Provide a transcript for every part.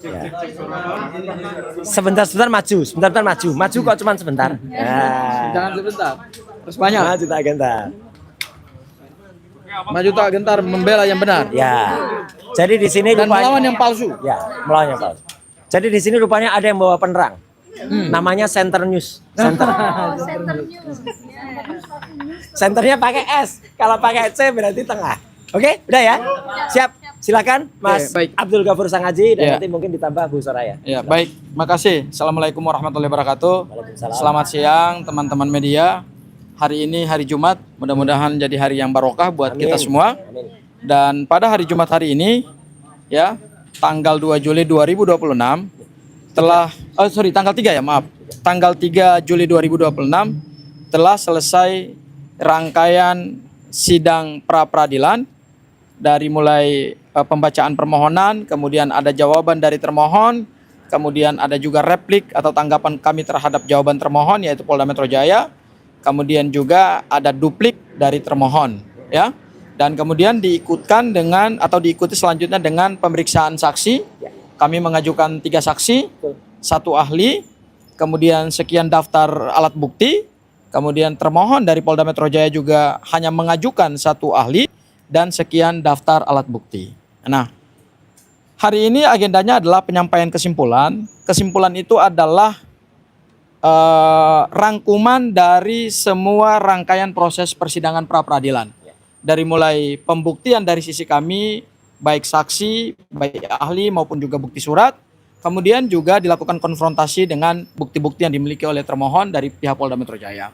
Ya. Sebentar maju, sebentar maju. Maju kok cuma sebentar. Nah. Jangan sebentar. Terus banyak. Maju tak gentar. Maju tak gentar membela yang benar. Ya. Jadi di sini Dan melawan yang palsu. Ya, melawan yang palsu. Jadi di sini rupanya ada yang bawa penerang. Namanya Center News. Center. Center News. Senternya pakai S. Kalau pakai C berarti tengah. Oke, udah ya? Siap. Silakan Mas baik. Abdul Ghafur Sangaji dan Ya. nanti mungkin ditambah Bu Soraya. Ya, baik. Makasih. Assalamualaikum warahmatullahi wabarakatuh. Waalaikumsalam. Selamat siang teman-teman media. Hari ini hari Jumat, mudah-mudahan jadi hari yang barokah buat Amin. kita semua. Amin. Dan pada hari Jumat hari ini, ya, tanggal 2 Juli 2026 telah tanggal 3 ya, maaf. Tanggal 3 Juli 2026 telah selesai rangkaian sidang pra-peradilan dari mulai pembacaan permohonan, kemudian ada jawaban dari termohon, kemudian ada juga replik atau tanggapan kami terhadap jawaban termohon yaitu Polda Metro Jaya, kemudian juga ada duplik dari termohon, ya. Dan kemudian diikuti selanjutnya dengan pemeriksaan saksi. Kami mengajukan 3 saksi, 1 ahli, kemudian sekian daftar alat bukti, kemudian termohon dari Polda Metro Jaya juga hanya mengajukan 1 ahli dan sekian daftar alat bukti. Nah, hari ini agendanya adalah penyampaian kesimpulan. Kesimpulan itu adalah rangkuman dari semua rangkaian proses persidangan pra-peradilan. Dari mulai pembuktian dari sisi kami, baik saksi, baik ahli maupun juga bukti surat. Kemudian juga dilakukan konfrontasi dengan bukti-bukti yang dimiliki oleh termohon dari pihak Polda Metro Jaya.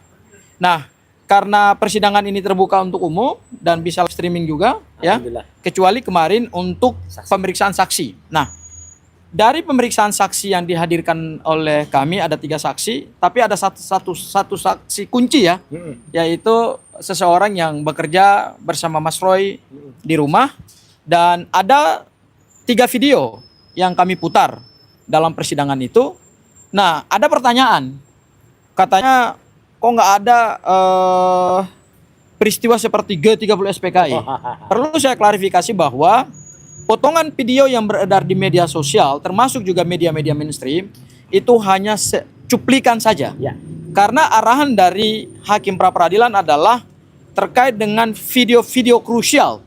Nah, karena persidangan ini terbuka untuk umum dan bisa live streaming juga, ya, kecuali kemarin untuk pemeriksaan saksi. Nah, dari pemeriksaan saksi yang dihadirkan oleh kami ada 3 saksi, tapi ada satu saksi kunci ya, yaitu seseorang yang bekerja bersama Mas Roy di rumah, dan ada 3 video yang kami putar dalam persidangan itu. Nah, ada pertanyaan, katanya kok nggak ada peristiwa seperti G30 SPKI. Perlu saya klarifikasi bahwa potongan video yang beredar di media sosial, termasuk juga media-media mainstream, itu hanya cuplikan saja. Ya. Karena arahan dari hakim pra-peradilan adalah terkait dengan video-video krusial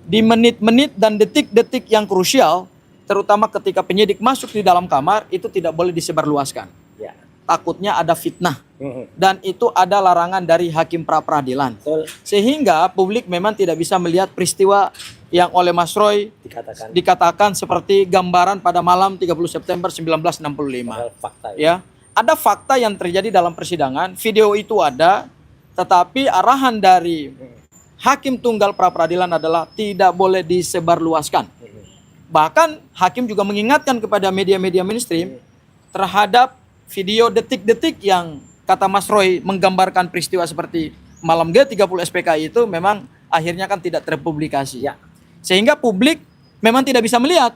di menit-menit dan detik-detik yang krusial, terutama ketika penyidik masuk di dalam kamar, itu tidak boleh disebarluaskan. Ya. Takutnya ada fitnah. Dan itu ada larangan dari hakim pra-peradilan. Sehingga publik memang tidak bisa melihat peristiwa yang oleh Mas Roy dikatakan seperti gambaran pada malam 30 September 1965. Fakta, ya. Ada fakta yang terjadi dalam persidangan, video itu ada, tetapi arahan dari hakim tunggal pra-peradilan adalah tidak boleh disebarluaskan. Bahkan hakim juga mengingatkan kepada media-media mainstream terhadap video detik-detik yang kata Mas Roy menggambarkan peristiwa seperti malam G30 SPKI itu memang akhirnya kan tidak terpublikasi. Ya. Sehingga publik memang tidak bisa melihat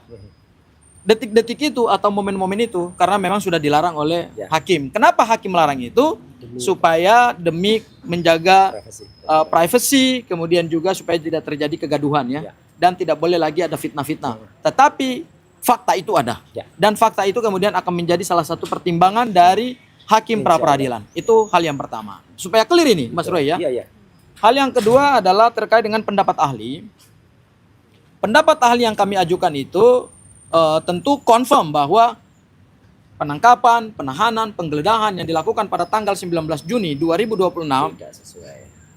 detik-detik itu atau momen-momen itu karena memang sudah dilarang oleh hakim. Kenapa hakim melarang itu? Supaya demi menjaga privasi, kemudian juga supaya tidak terjadi kegaduhan ya. Dan tidak boleh lagi ada fitnah-fitnah. Tetapi fakta itu ada. Dan fakta itu kemudian akan menjadi salah satu pertimbangan dari hakim pra-peradilan. Itu hal yang pertama. Supaya clear ini Mas Roy ya. Hal yang kedua adalah terkait dengan pendapat ahli. Pendapat ahli yang kami ajukan itu tentu confirm bahwa penangkapan, penahanan, penggeledahan yang dilakukan pada tanggal 19 Juni 2026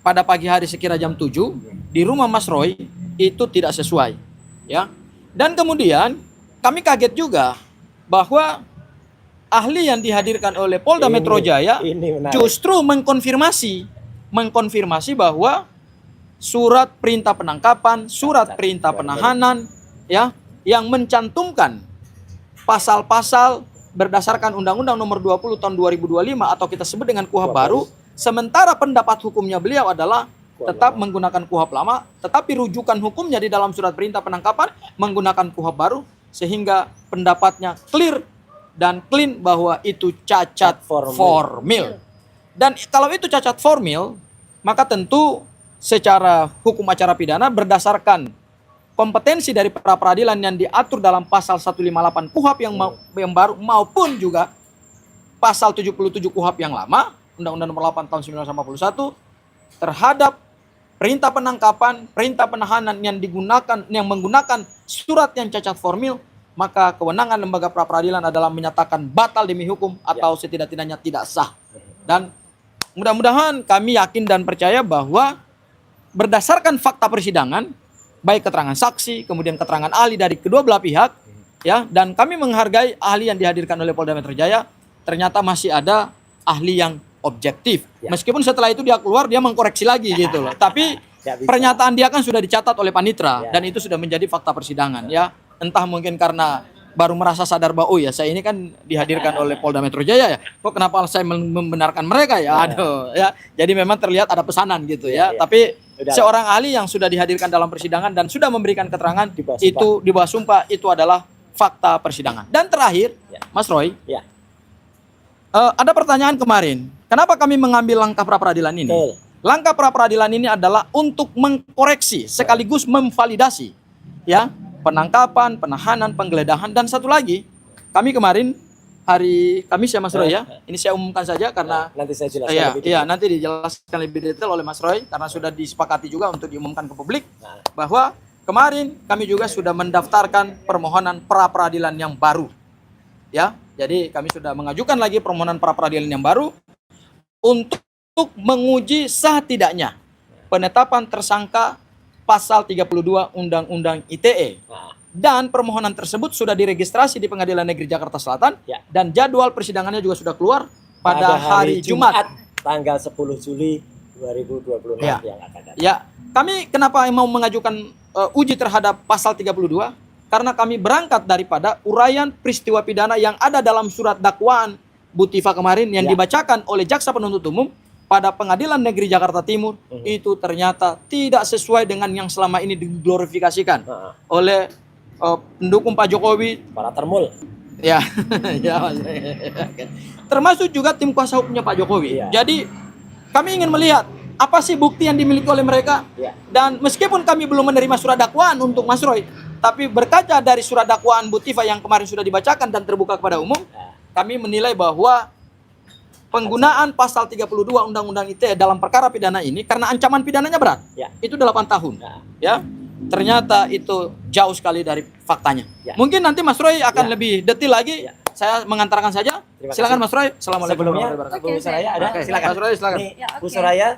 pada pagi hari sekira jam 7 di rumah Mas Roy itu tidak sesuai. Ya. Dan kemudian kami kaget juga bahwa ahli yang dihadirkan oleh Polda Metro Jaya justru mengkonfirmasi bahwa surat perintah penangkapan, surat perintah penahanan ya yang mencantumkan pasal-pasal berdasarkan Undang-Undang Nomor 20 Tahun 2025 atau kita sebut dengan KUHP baru, sementara pendapat hukumnya beliau adalah tetap menggunakan KUHP lama, tetapi rujukan hukumnya di dalam surat perintah penangkapan menggunakan KUHP baru, sehingga pendapatnya clear dan clean bahwa itu cacat formil. Dan kalau itu cacat formil, maka tentu secara hukum acara pidana berdasarkan kompetensi dari pra peradilan yang diatur dalam pasal 158 KUHP yang baru maupun juga pasal 77 KUHP yang lama, Undang-Undang Nomor 8 tahun 1981, terhadap perintah penangkapan, perintah penahanan yang menggunakan surat yang cacat formil, maka kewenangan lembaga pra peradilan adalah menyatakan batal demi hukum atau setidak-tidaknya tidak sah. Dan mudah-mudahan kami yakin dan percaya bahwa berdasarkan fakta persidangan, baik keterangan saksi, kemudian keterangan ahli dari kedua belah pihak, ya, dan kami menghargai ahli yang dihadirkan oleh Polda Metro Jaya, ternyata masih ada ahli yang objektif. Meskipun setelah itu dia keluar, dia mengkoreksi lagi gitu loh. Tapi pernyataan dia kan sudah dicatat oleh panitera dan itu sudah menjadi fakta persidangan, ya. Entah mungkin karena baru merasa sadar bahwa oh ya saya ini kan dihadirkan oleh Polda Metro Jaya ya. Kok kenapa saya membenarkan mereka ya? Aduh ya. Jadi memang terlihat ada pesanan gitu ya. Tapi seorang ahli yang sudah dihadirkan dalam persidangan dan sudah memberikan keterangan itu di bawah sumpah itu adalah fakta persidangan. Dan terakhir, Mas Roy, ada pertanyaan kemarin. Kenapa kami mengambil langkah pra peradilan ini? Langkah pra peradilan ini adalah untuk mengkoreksi sekaligus memvalidasi ya penangkapan, penahanan, penggeledahan, dan satu lagi, kami kemarin hari Kamis ya Mas Roy ya, ini saya umumkan saja karena nanti saya jelaskan nanti dijelaskan lebih detail oleh Mas Roy karena sudah disepakati juga untuk diumumkan ke publik bahwa kemarin kami juga sudah mendaftarkan permohonan pra peradilan yang baru, ya, jadi kami sudah mengajukan lagi permohonan pra peradilan yang baru untuk menguji sah tidaknya penetapan tersangka pasal 32 Undang-Undang ITE. Dan permohonan tersebut sudah diregistrasi di Pengadilan Negeri Jakarta Selatan dan jadwal persidangannya juga sudah keluar pada hari Jumat tanggal 10 Juli 2026 yang akan datang. Ya, kami kenapa mau mengajukan uji terhadap pasal 32? Karena kami berangkat daripada uraian peristiwa pidana yang ada dalam surat dakwaan Butiva kemarin yang dibacakan oleh Jaksa Penuntut Umum pada Pengadilan Negeri Jakarta Timur itu ternyata tidak sesuai dengan yang selama ini diglorifikasikan oleh pendukung Pak Jokowi, para termul. Ya, ya Mas. Termasuk juga tim kuasa hukumnya Pak Jokowi. Jadi kami ingin melihat apa sih bukti yang dimiliki oleh mereka. Dan meskipun kami belum menerima surat dakwaan untuk Mas Roy, tapi berkaca dari surat dakwaan Butiva yang kemarin sudah dibacakan dan terbuka kepada umum, kami menilai bahwa penggunaan pasal 32 Undang-Undang ITE dalam perkara pidana ini karena ancaman pidananya berat. Itu 8 tahun. Ya. Ternyata itu jauh sekali dari faktanya. Mungkin nanti Mas Roy akan lebih detail lagi. Saya mengantarkan saja. Silakan Mas Roy. Assalamualaikum warahmatullahi wabarakatuh. Bu Suraya ada? Silakan. Mas Roy silakan. Nih, Bu Suraya.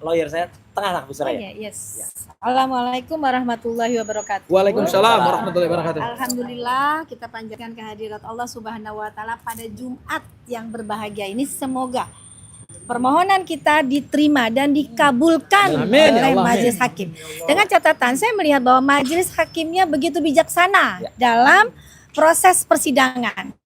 Lawyer saya tengah Bu Suraya. Assalamualaikum warahmatullahi wabarakatuh. Waalaikumsalam warahmatullahi wabarakatuh. Alhamdulillah kita panjatkan kehadirat Allah Subhanahu wa taala pada Jumat yang berbahagia ini, semoga permohonan kita diterima dan dikabulkan oleh majelis hakim. Dengan catatan saya melihat bahwa majelis hakimnya begitu bijaksana dalam proses persidangan.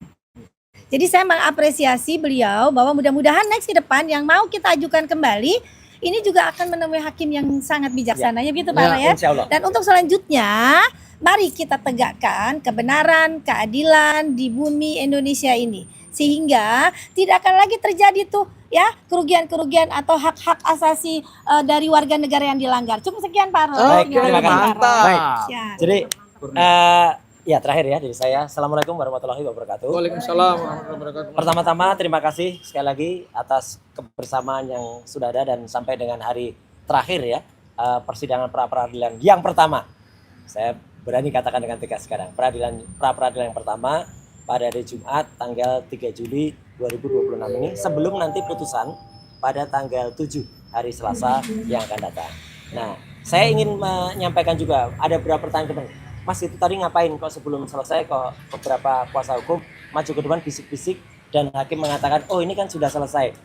Jadi saya mengapresiasi beliau bahwa mudah-mudahan next ke depan yang mau kita ajukan kembali ini juga akan menemui hakim yang sangat bijaksananya begitu Pak ya. Dan untuk selanjutnya, mari kita tegakkan kebenaran, keadilan di bumi Indonesia ini. Sehingga tidak akan lagi terjadi tuh ya kerugian-kerugian atau hak-hak asasi dari warga negara yang dilanggar. Cukup sekian Pak Roy. Baik, terima kasih. Baik. Jadi ya terakhir ya dari saya. Assalamualaikum warahmatullahi wabarakatuh. Waalaikumsalam warahmatullahi wabarakatuh. Pertama-tama terima kasih sekali lagi atas kebersamaan yang sudah ada dan sampai dengan hari terakhir ya persidangan pra peradilan yang pertama. Saya berani katakan dengan tegas sekarang pra peradilan yang pertama pada hari Jumat tanggal 3 Juli 2026 ini sebelum nanti putusan pada tanggal 7 hari Selasa yang akan datang. Nah, saya ingin menyampaikan juga ada beberapa pertanyaan. Mas itu tadi ngapain kok sebelum selesai kok beberapa kuasa hukum maju ke depan bisik-bisik dan hakim mengatakan oh ini kan sudah selesai.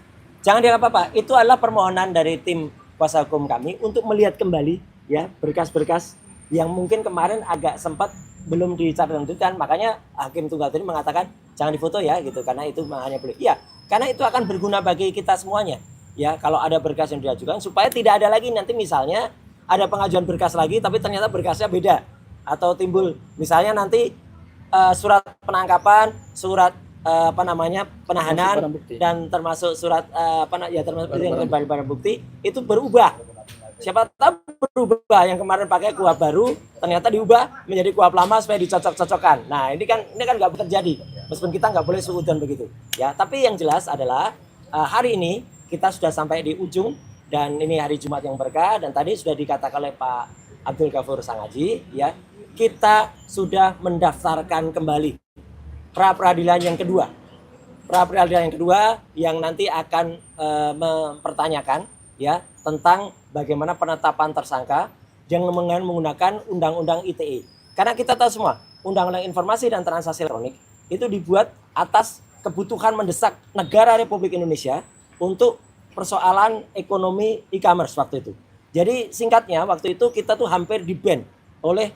Jangan dianggap apa, itu adalah permohonan dari tim kuasa hukum kami untuk melihat kembali ya berkas-berkas yang mungkin kemarin agak sempat belum dicantumkan, makanya hakim tunggal tadi mengatakan jangan difoto ya gitu karena itu hanya boleh. Iya, karena itu akan berguna bagi kita semuanya. Ya, kalau ada berkas yang diajukan supaya tidak ada lagi nanti misalnya ada pengajuan berkas lagi tapi ternyata berkasnya beda. Atau timbul misalnya nanti surat penangkapan, surat penahanan dan termasuk surat termasuk barang bukti itu berubah. Siapa tahu berubah, yang kemarin pakai kuhab baru ternyata diubah menjadi kuhab lama supaya dicocok-cocokkan. Nah ini kan nggak terjadi, meskipun kita nggak boleh suudzon begitu ya. Tapi yang jelas adalah hari ini kita sudah sampai di ujung, dan ini hari Jumat yang berkah, dan tadi sudah dikatakan oleh Pak Abdul Ghafur Sangaji ya, kita sudah mendaftarkan kembali pra peradilan yang kedua. Pra peradilan yang kedua yang nanti akan mempertanyakan ya tentang bagaimana penetapan tersangka yang menggunakan Undang-Undang ITE. Karena kita tahu semua, Undang-Undang Informasi dan Transaksi Elektronik itu dibuat atas kebutuhan mendesak negara Republik Indonesia untuk persoalan ekonomi e-commerce waktu itu. Jadi singkatnya waktu itu kita tuh hampir di-ban oleh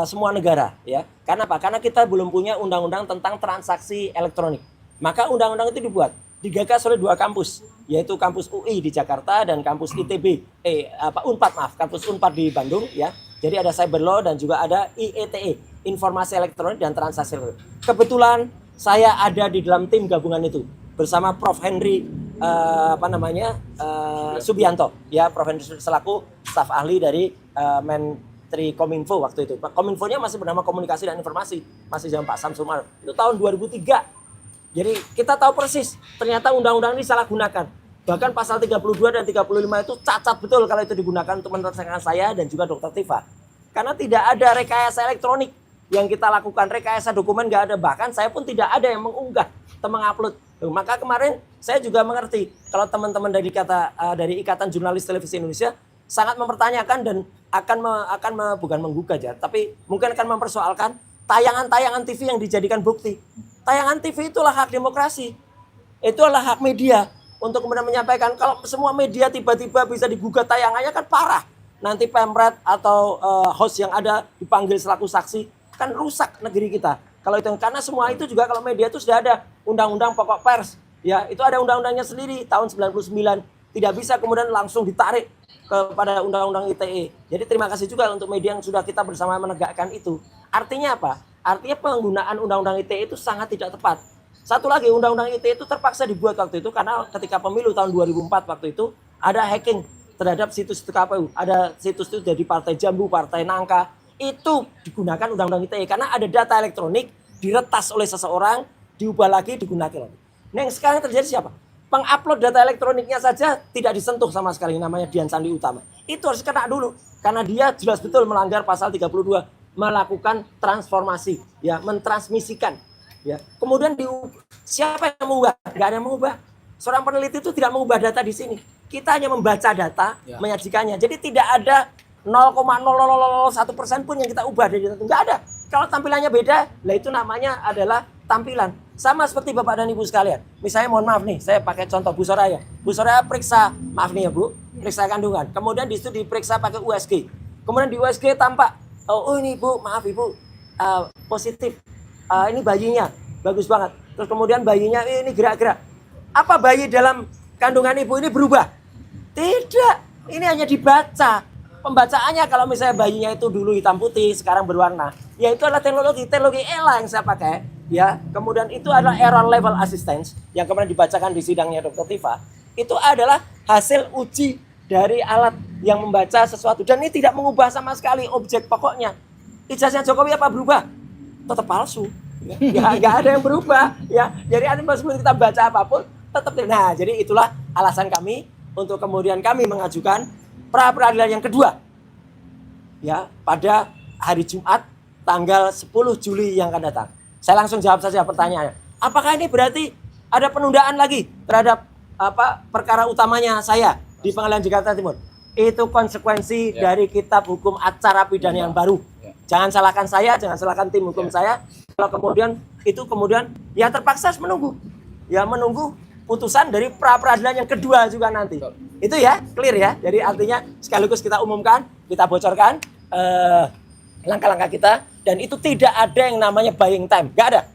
semua negara ya. Karena apa? Karena kita belum punya undang-undang tentang transaksi elektronik. Maka undang-undang itu dibuat, digagas oleh dua kampus, yaitu kampus UI di Jakarta dan kampus ITB, kampus Unpad di Bandung ya. Jadi ada Cyber Law dan juga ada IETE, Informasi Elektronik dan Transaksi Elektronik. Kebetulan saya ada di dalam tim gabungan itu bersama Prof Henry Subianto ya, Prof Henry selaku staf ahli dari Menteri Kominfo waktu itu. Kominfonya masih bernama Komunikasi dan Informasi, masih zaman Pak Samsul Mar. Itu tahun 2003. Jadi kita tahu persis ternyata undang-undang ini salah gunakan. Bahkan pasal 32 dan 35 itu cacat betul kalau itu digunakan untuk mentersangkakan saya dan juga Dr. Tifa. Karena tidak ada rekayasa elektronik yang kita lakukan, rekayasa dokumen nggak ada. Bahkan saya pun tidak ada yang mengunggah atau mengupload. Maka kemarin saya juga mengerti kalau teman-teman dari Ikatan Jurnalis Televisi Indonesia sangat mempertanyakan dan bukan menggugah ya, tapi mungkin akan mempersoalkan tayangan-tayangan TV yang dijadikan bukti. Tayangan TV itulah hak demokrasi. Itulah hak media untuk kemudian menyampaikan. Kalau semua media tiba-tiba bisa digugat tayangannya kan parah. Nanti Pemret atau host yang ada dipanggil selaku saksi, kan rusak negeri kita. Kalau itu, karena semua itu juga kalau media itu sudah ada undang-undang pokok pers. Ya, itu ada undang-undangnya sendiri tahun 99. Tidak bisa kemudian langsung ditarik kepada undang-undang ITE. Jadi terima kasih juga untuk media yang sudah kita bersama menegakkan itu. Artinya apa? Artinya penggunaan undang-undang ITE itu sangat tidak tepat. Satu lagi, undang-undang ITE itu terpaksa dibuat waktu itu karena ketika pemilu tahun 2004 waktu itu ada hacking terhadap situs-situs KPU. Ada situs itu dari Partai Jambu, Partai Nangka. Itu digunakan undang-undang ITE karena ada data elektronik diretas oleh seseorang, diubah lagi, digunakan lagi. Nah yang sekarang terjadi siapa? Pengupload data elektroniknya saja tidak disentuh sama sekali, namanya Dian Sandi Utama. Itu harus kena dulu karena dia jelas betul melanggar pasal 32. Melakukan transformasi, ya, mentransmisikan, ya. Kemudian siapa yang mengubah? Nggak ada yang mengubah. Seorang peneliti itu tidak mengubah data di sini. Kita hanya membaca data, ya, menyajikannya. Jadi tidak ada 0,0001% pun yang kita ubah dari data. Nggak ada. Kalau tampilannya beda, lah itu namanya adalah tampilan. Sama seperti Bapak dan Ibu sekalian. Misalnya mohon maaf nih, saya pakai contoh Bu Soraya. Bu Soraya periksa, maaf nih ya Bu, periksa kandungan. Kemudian di situ diperiksa pakai USG. Kemudian di USG tampak, oh ini Bu, maaf Ibu, positif. Ini bayinya, bagus banget. Terus kemudian bayinya ini gerak-gerak. Apa bayi dalam kandungan Ibu ini berubah? Tidak, ini hanya dibaca. Pembacaannya kalau misalnya bayinya itu dulu hitam putih, sekarang berwarna. Ya itu adalah teknologi ELA yang saya pakai. Ya, kemudian itu adalah error level assistance yang kemarin dibacakan di sidangnya Dr. Tifa. Itu adalah hasil uji dari alat yang membaca sesuatu, dan ini tidak mengubah sama sekali objek pokoknya. Ijazahnya Jokowi apa berubah? Tetap palsu. Ya, nggak ada yang berubah. Ya, jadi meskipun kita baca apapun, tetap. Nah, jadi itulah alasan kami untuk kemudian kami mengajukan pra peradilan yang kedua. Ya, pada hari Jumat tanggal 10 Juli yang akan datang. Saya langsung jawab saja pertanyaannya. Apakah ini berarti ada penundaan lagi terhadap perkara utamanya saya di Pengadilan Jakarta Timur? Itu konsekuensi dari kitab hukum acara pidana yang baru. Jangan salahkan saya, jangan salahkan tim hukum saya. Kalau kemudian ya terpaksa harus menunggu. Ya menunggu putusan dari pra peradilan yang kedua juga nanti. Itu ya, clear ya. Jadi artinya sekaligus kita umumkan, kita bocorkan langkah-langkah kita, dan itu tidak ada yang namanya buying time. Gak ada.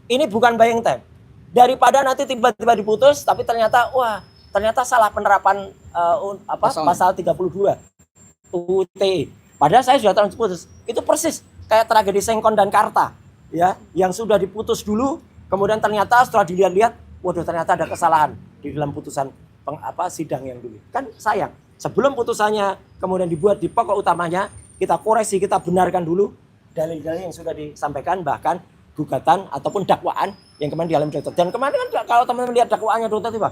Ini bukan buying time. Daripada nanti tiba-tiba diputus tapi ternyata salah penerapan pasal 32 UU ITE. Padahal saya sudah tahu putus. Itu persis kayak tragedi Sengkon dan Karta, ya, yang sudah diputus dulu, kemudian ternyata setelah dilihat-lihat, waduh ternyata ada kesalahan di dalam putusan sidang yang dulu. Kan sayang. sebelum putusannya kemudian dibuat di pokok utamanya, kita koreksi, kita benarkan dulu dalil-dalil yang sudah disampaikan, bahkan gugatan ataupun dakwaan yang kemarin di alam dokter. Dan kemarin kan kalau teman-teman lihat dakwaannya Dr. Tifa,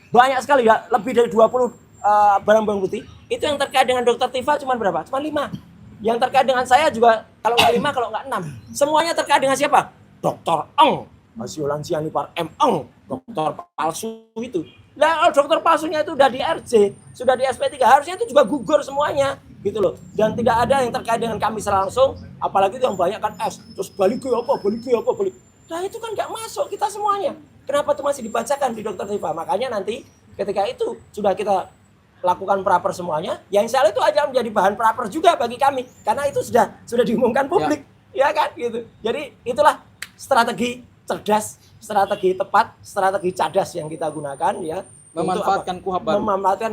banyak sekali ya, lebih dari 20 barang-barang bukti. Itu yang terkait dengan Dr. Tifa cuma berapa? Cuma 5. Yang terkait dengan saya juga kalau nggak 5, kalau nggak 6. Semuanya terkait dengan siapa? Dr. Eng, Hasiolan Sianipar M. Eng, dokter palsu itu. Nah, kalau dokter palsunya itu udah di RJ, sudah di SP3, harusnya itu juga gugur semuanya, gitu loh. Dan tidak ada yang terkait dengan kami secara langsung, apalagi itu yang banyak kan S, terus balik. Nah itu kan nggak masuk kita semuanya. Kenapa itu masih dibacakan di Dr. Tifa? Makanya nanti ketika itu sudah kita lakukan praper semuanya, yang insya Allah itu aja menjadi bahan praper juga bagi kami, karena itu sudah diumumkan publik, ya kan, gitu. Jadi itulah strategi cerdas, strategi tepat, strategi cadas yang kita gunakan ya. Memanfaatkan kuhab baru. Memanfaatkan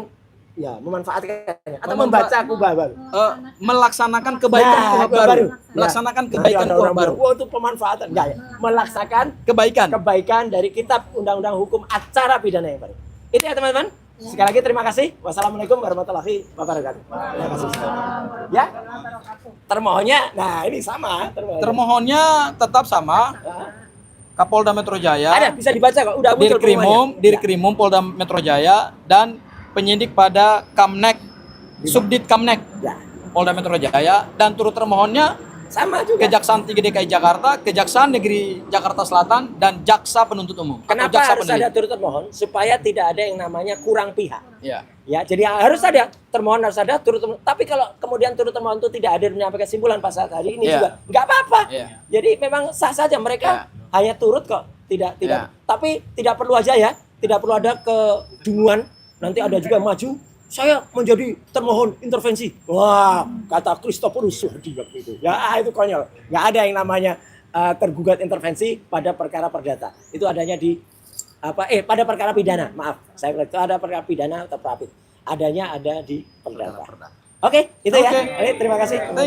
atau membaca kuhab baru. Melaksanakan kebaikan kuhab baru. Melaksanakan kebaikan kuhab baru. Oh, itu pemanfaatan enggak ya? Melaksanakan kebaikan dari kitab undang-undang hukum acara pidana yang baru. Itu ya teman-teman. Sekali lagi terima kasih. Wassalamualaikum warahmatullahi wabarakatuh. Terima kasih. Ya. Termohonnya, nah ini sama. Termohonnya tetap sama. Kapolda Metro Jaya. Ada, bisa dibaca kok. Udah muncul Dirkrimum Polda Metro Jaya dan penyidik pada Kamnek, Subdit Kamnek Polda Metro Jaya, dan turut termohonnya sama juga. Kejaksaan Tinggi DKI Jakarta, Kejaksaan Negeri Jakarta Selatan, dan Jaksa Penuntut Umum. Kenapa harus ada turut termohon? Supaya tidak ada yang namanya kurang pihak. Ya. Ya, jadi harus ada termohon, harus ada turut termohon. Tapi kalau kemudian turut termohon itu tidak ada menyampaikan kesimpulan pas saat hari ini juga nggak apa-apa. Jadi memang sah saja mereka hanya turut kok, tidak. Tapi tidak perlu aja ya, tidak perlu ada kedunguan. Nanti ada juga maju. Saya menjadi termohon intervensi. Wah, kata Christophorus Suhadi waktu itu. Ya, itu konyol. Nggak ada yang namanya tergugat intervensi pada perkara perdata. Itu adanya di pada perkara pidana. Maaf, saya bilang itu ada perkara pidana atau prapit. Adanya ada di perdata. Oke, itu ya. Terima kasih.